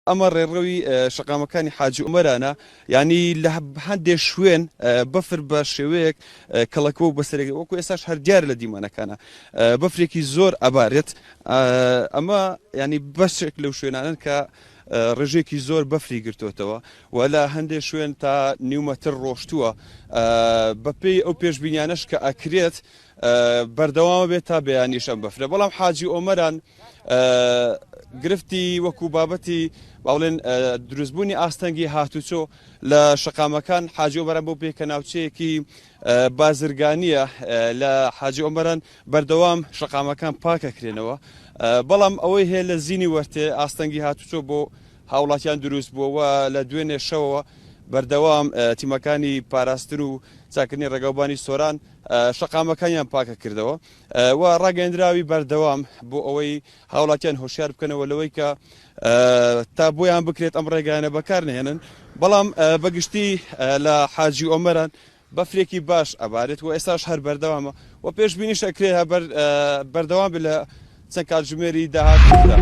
ئەمە ڕێڕەوی شەقامەکانی حاجی عومەرانە یعنی لە هەندێک شوێن بەفر بە شێوەیەک کەڵەکەوە بەسەرێک وەکو ئێستاش هەر دیارە لە دیمانەکانە بەفرێکی زۆر ئەبارێت ئەمە ینی بەشێک لەو شوێنانن کە ڕێژێکی زۆر بەفری گرتوتەوە و لە هەندێک شوێن تا نیومەتر ڕۆشتووە بەپێی ئەو پێشبینیانەش کە ئەکرێت بەردەوامە بێت تا بەیانیش ئەم بەفرە بەڵام حاجی عومەران گرفتی وەکو بابەتی باڵێن دروستبوونی ئاستەنگی هاتوچۆ لە شەقامەکان حاجی عومەران بۆ پێکە ناوچەیەکی بازرگانیە لە حاجی عومەران بەردەوام شەقامەکان پاکەکرێنەوە بەڵام ئەوەی هەیە لە زینی وەرتێ ئاستەنگی هاتوچۆ بۆ هاوڵاتیان دروست بووەوە لە دوێنێ شەوەوە بەردەوام تیمەکانی پاراستن و چاکردنی ڕێگەوبانی سۆران شەقامەکانیان پاکە کردەوە و ڕاگەندراوی بەردەوام بۆ ئەوەی هاوڵاتیان هۆشیار بکەنەوە لەوەی کە تا بۆیان بکرێت ئەم ڕێگانە بەکار نهێنن بەڵام بەگشتی لە حاجی عومەران بەفرێکی باش ئەبارێت و ئێستاش هەر بەردەوامە و پێشبینیش ئەکرێت بەردەوام لە چەند کاتژمێری داهاتوودا.